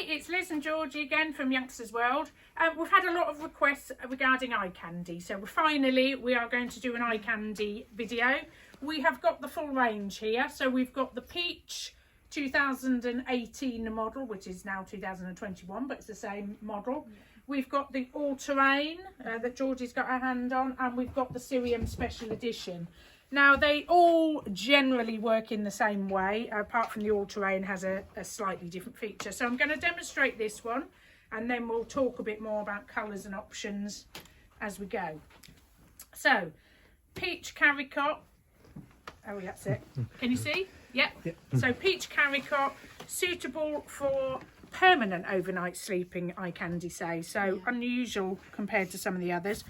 it's Liz and Georgie again from Youngsters World. We've had a lot of requests regarding iCandy, so we are going to do an iCandy video. We have got the full range here, so we've got the Peach 2018 model, which is now 2021, but it's the same model. We've got the All Terrain that Georgie's got her hand on, and we've got the Syrian Special Edition. Now, they all generally work in the same way, apart from the All Terrain has a slightly different feature. So I'm going to demonstrate this one, and then we'll talk a bit more about colours and options as we go. So, Peach Caricot. Oh, that's it. Can you see? Yep. So, Peach Caricot, suitable for permanent overnight sleeping, iCandy say. So, unusual compared to some of the others.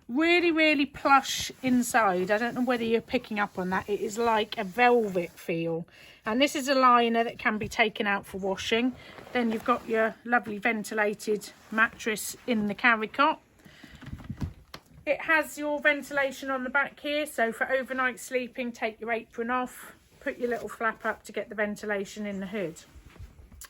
Really plush inside. I don't know whether you're picking up on that. It is like a velvet feel, and this is a liner that can be taken out for washing. Then you've got your lovely ventilated mattress in the Caricot. It has your ventilation on the back here, so for overnight sleeping, take your apron off, put your little flap up to get the ventilation in the hood.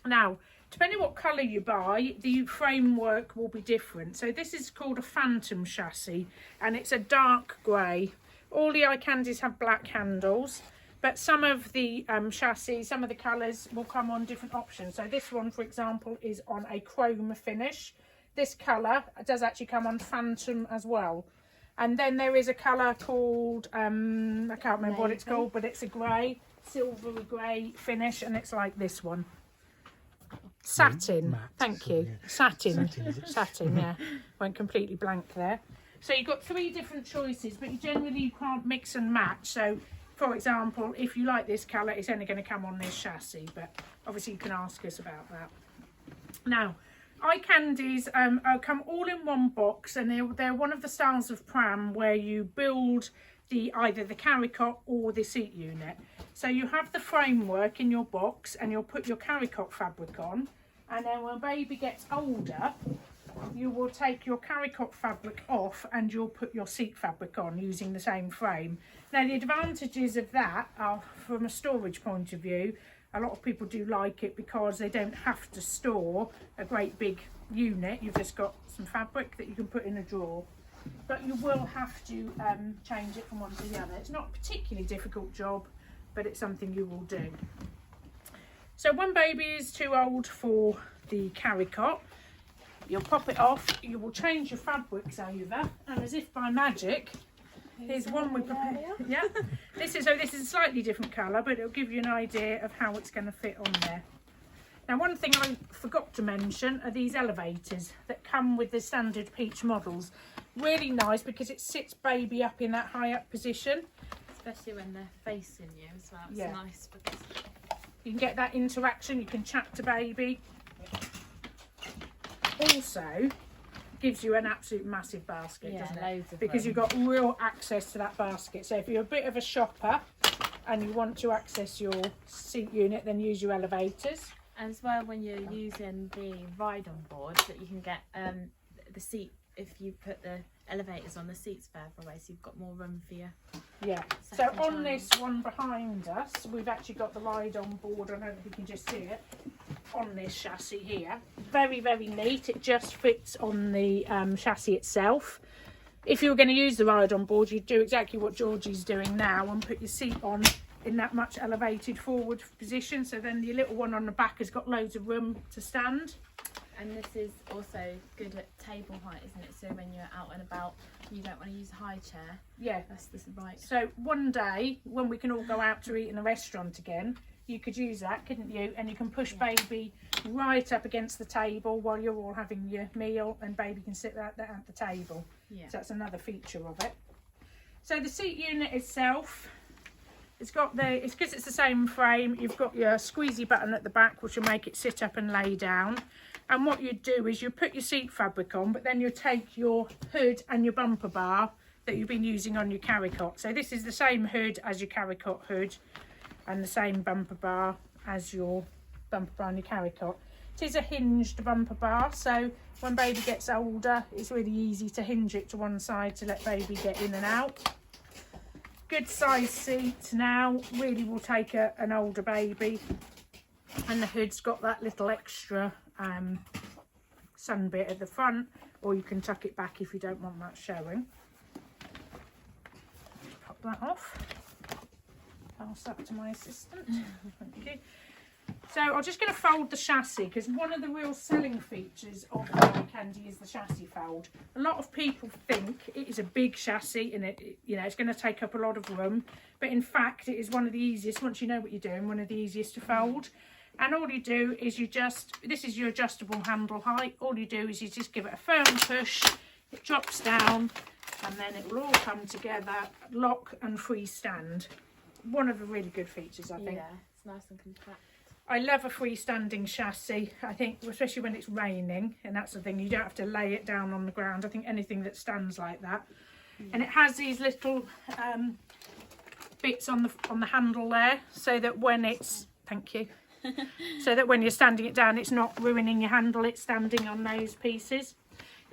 Now, depending what colour you buy, the framework will be different. So this is called a Phantom chassis, and it's a dark grey. All the iCandys have black handles, but some of the chassis, some of the colours will come on different options. So this one, for example, is on a chrome finish. This colour does actually come on Phantom as well. And then there is a colour called, I can't remember what it's called, but it's a grey, silvery grey finish, and it's like this one. Satin, thank you. Satin, yeah. Went completely blank there. So you've got 3 different choices, but you can't mix and match. So, for example, if you like this colour, it's only going to come on this chassis, but obviously you can ask us about that. Now, iCandys come all in one box, and they're one of the styles of pram where you build either the Caricot or the seat unit. So you have the framework in your box, and you'll put your Caricot fabric on, and then when baby gets older, you will take your Caricot fabric off and you'll put your seat fabric on using the same frame. Now, the advantages of that are, from a storage point of view, a lot of people do like it because they don't have to store a great big unit. You've just got some fabric that you can put in a drawer. But you will have to change it from one to the other. It's not a particularly difficult job, but it's something you will do. So when baby is too old for the Caricot, you'll pop it off, you will change your fabrics over, and as if by magic, here's one we prepared. Yeah, this is a slightly different colour, but it'll give you an idea of how it's going to fit on there. Now, one thing I forgot to mention are these elevators that come with the standard Peach models. Really nice because it sits baby up in that high up position. Especially when they're facing you as well. It's nice because you can get that interaction, you can chat to baby. Also, gives you an absolute massive basket, doesn't it? Loads of because you've got real access to that basket. So if you're a bit of a shopper and you want to access your seat unit, then use your elevators. As well, when you're using the ride-on board, that you can get the seat, if you put the elevators on, the seats further away, so you've got more room for your so on this one behind us, we've actually got the ride-on board. I don't know if you can just see it on this chassis here. Very neat. It just fits on the chassis itself. If you were going to use the ride-on board, you'd do exactly what Georgie's doing now and put your seat on in that much elevated forward position, so then the little one on the back has got loads of room to stand. And this is also good at table height, isn't it? So when you're out and about, you don't want to use a high chair. Yeah, that's right. So one day when we can all go out to eat in a restaurant again, you could use that, couldn't you? And you can push baby right up against the table while you're all having your meal, and baby can sit right there at the table. So that's another feature of it. So the seat unit itself, it's because it's the same frame. You've got your squeezy button at the back, which will make it sit up and lay down. And what you do is you put your seat fabric on, but then you take your hood and your bumper bar that you've been using on your Caricot. So this is the same hood as your Caricot hood, and the same bumper bar as your bumper bar on your Caricot. It is a hinged bumper bar, so when baby gets older, it's really easy to hinge it to one side to let baby get in and out. Good size seat now, really will take an older baby. And the hood's got that little extra sun bit at the front, or you can tuck it back if you don't want that showing. Pop that off. Pass that to my assistant. Thank you. So I'm just going to fold the chassis, because one of the real selling features of the iCandy is the chassis fold. A lot of people think it is a big chassis and it's going to take up a lot of room, but in fact it is one of the easiest, once you know what you're doing, one of the easiest to fold. And all you do is this is your adjustable handle height, all you do is you just give it a firm push, it drops down, and then it will all come together, lock and freestand. One of the really good features, I think. Yeah, it's nice and compact. I love a freestanding chassis. I think, especially when it's raining, and that's the thing, you don't have to lay it down on the ground. I think anything that stands like that. And it has these little bits on the handle there, so that when it's, thank you, so that when you're standing it down, it's not ruining your handle, it's standing on those pieces.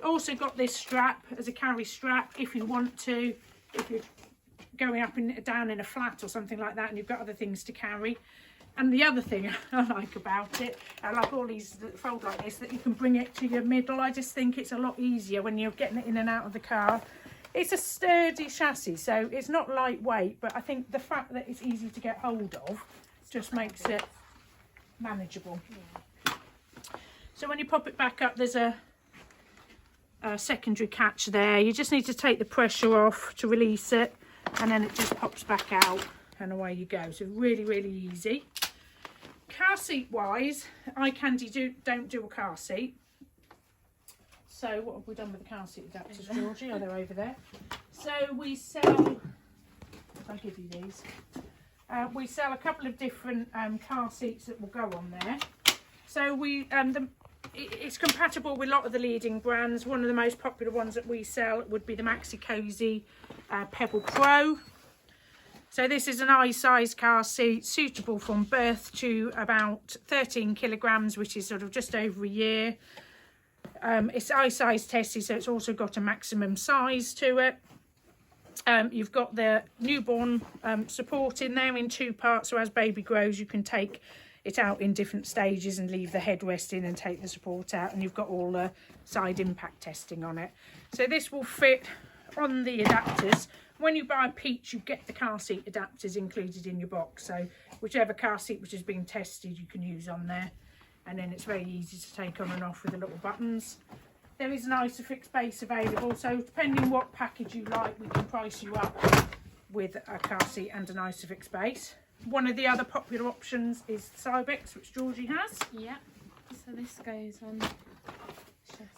Also got this strap as a carry strap if you want to, if you're going up and down in a flat or something like that and you've got other things to carry. And the other thing I like about it, I like all these that fold like this, that you can bring it to your middle. I just think it's a lot easier when you're getting it in and out of the car. It's a sturdy chassis, so it's not lightweight, but I think the fact that it's easy to get hold of just makes it manageable. Yeah. So when you pop it back up, there's a secondary catch there. You just need to take the pressure off to release it, and then it just pops back out and away you go. So really, really easy. Car seat wise, iCandy don't do a car seat. So what have we done with the car seat adapters, Georgie? Oh, they're over there. So we sell, I'll give you these. We sell a couple of different car seats that will go on there. So it's compatible with a lot of the leading brands. One of the most popular ones that we sell would be the Maxi Cozy Pebble Pro. So this is an I-size car seat, suitable from birth to about 13 kilograms, which is sort of just over a year. It's I-size tested, so it's also got a maximum size to it. You've got the newborn support in there in 2 parts, so as baby grows you can take it out in different stages and leave the headrest in and take the support out, and you've got all the side impact testing on it. So this will fit on the adapters. When you buy a Peach, you get the car seat adapters included in your box, so whichever car seat which has been tested you can use on there, and then it's very easy to take on and off with the little buttons. There is an Isofix base available, so depending what package you like, we can price you up with a car seat and an Isofix base. One of the other popular options is Cybex, which Georgie has. Yeah, so this goes on.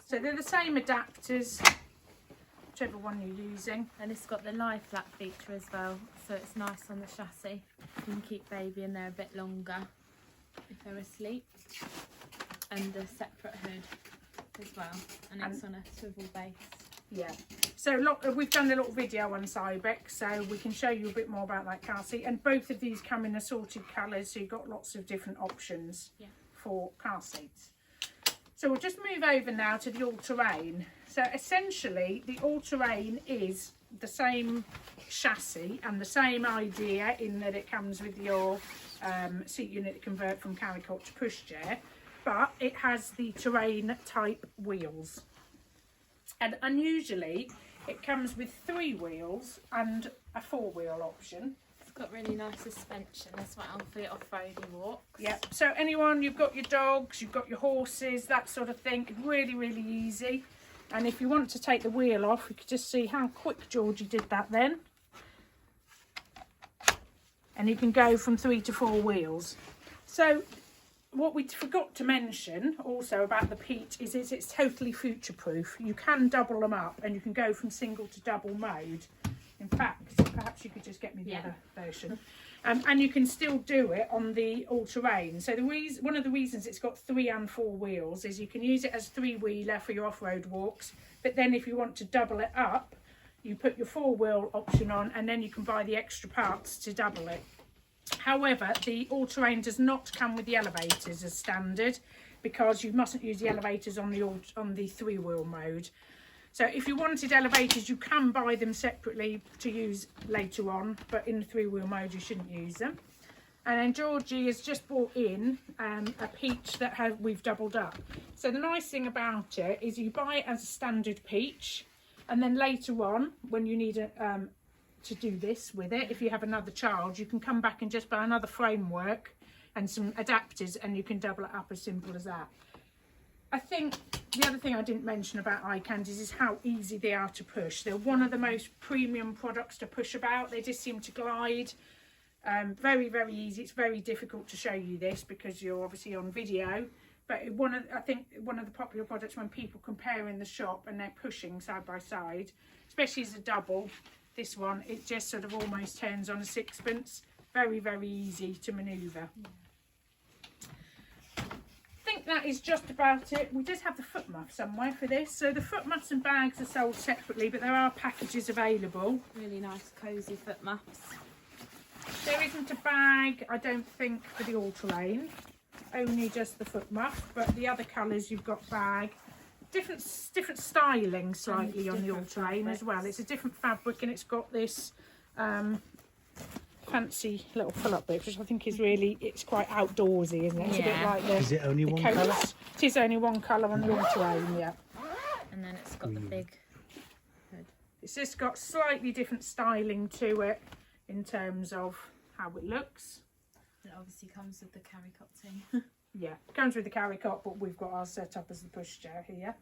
So they're the same adapters, whichever one you're using. And it's got the lie flat feature as well, so it's nice on the chassis. You can keep baby in there a bit longer if they're asleep. And a separate hood as well, and it's on a swivel base. Yeah, so we've done a little video on Cybex, so we can show you a bit more about that car seat. And both of these come in assorted colours, so you've got lots of different options for car seats. So we'll just move over now to the all-terrain. So essentially the all-terrain is the same chassis and the same idea in that it comes with your seat unit convert from carry cot to pushchair, but it has the terrain type wheels. And unusually it comes with 3 wheels and a 4-wheel option. It's got really nice suspension as well for your off-roady walks. Yep, so anyone, you've got your dogs, you've got your horses, that sort of thing, really, really easy. And if you want to take the wheel off, you can just see how quick Georgie did that then. And you can go from 3 to 4 wheels. So what we forgot to mention also about the Peach is it's totally future proof. You can double them up and you can go from single to double mode. In fact, perhaps you could just get me the other version. And you can still do it on the all-terrain. So one of the reasons it's got 3 and 4 wheels is you can use it as 3-wheeler for your off-road walks, but then if you want to double it up, you put your 4-wheel option on and then you can buy the extra parts to double it. However, the all-terrain does not come with the elevators as standard, because you mustn't use the elevators on the 3-wheel mode. So if you wanted elevators, you can buy them separately to use later on, but in the 3-wheel mode you shouldn't use them. And then Georgie has just brought in a peach that we've doubled up. So the nice thing about it is you buy it as a standard peach, and then later on, when you need to do this with it, if you have another child, you can come back and just buy another framework and some adapters, and you can double it up, as simple as that. I think the other thing I didn't mention about iCandies is how easy they are to push. They're one of the most premium products to push about. They just seem to glide. Very, very easy. It's very difficult to show you this because you're obviously on video. But I think one of the popular products when people compare in the shop and they're pushing side by side, especially as a double, this one, it just sort of almost turns on a sixpence. Very, very easy to manoeuvre. I think that is just about it. We just have the foot muff somewhere for this. So the foot muffs and bags are sold separately, but there are packages available. Really nice cosy foot muffs. There isn't a bag, I don't think, for the all-terrain. Only just the foot muff, but the other colours you've got bag. Different styling slightly on the all-terrain as well. It's a different fabric and it's got this fancy little pull-up bit, which I think is really, it's quite outdoorsy, isn't it? It's a bit like the, is it only one coats. colour? It is only one colour on the all-terrain, yeah. And then it's got the big hood. It's just got slightly different styling to it in terms of how it looks. It obviously comes with the carry cot thing. Yeah, it comes with the carry cot, but we've got ours set up as the pushchair here.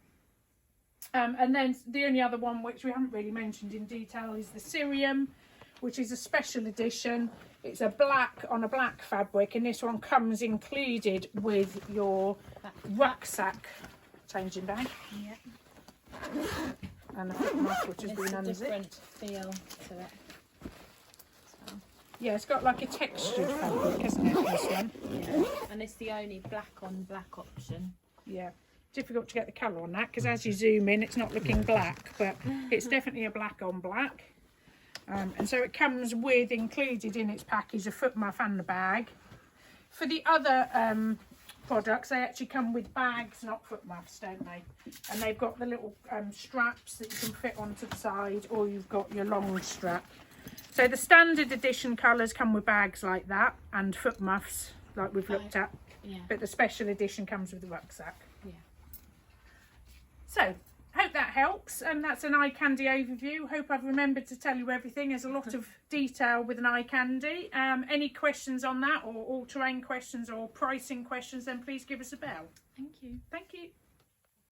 And then the only other one which we haven't really mentioned in detail is the Cerium, which is a special edition. It's a black on a black fabric, and this one comes included with your rucksack changing bag. Yeah. And a foot muff, which has been a unzipped. different feel to it. Yeah, it's got like a textured fabric, hasn't it, this one? Yeah. And it's the only black on black option. Yeah. Difficult to get the colour on that because as you zoom in, it's not looking black, but it's definitely a black on black. And so it comes with, included in its package, a foot muff and the bag. For the other products, they actually come with bags, not foot muffs, don't they? And they've got the little straps that you can fit onto the side, or you've got your long strap. So the standard edition colours come with bags like that and foot muffs like we've looked at. Yeah. But the special edition comes with the rucksack. Yeah. So, hope that helps. And that's an iCandy overview. Hope I've remembered to tell you everything. There's a lot of detail with an iCandy. Any questions on that, or all-terrain questions or pricing questions, then please give us a bell. Thank you. Thank you.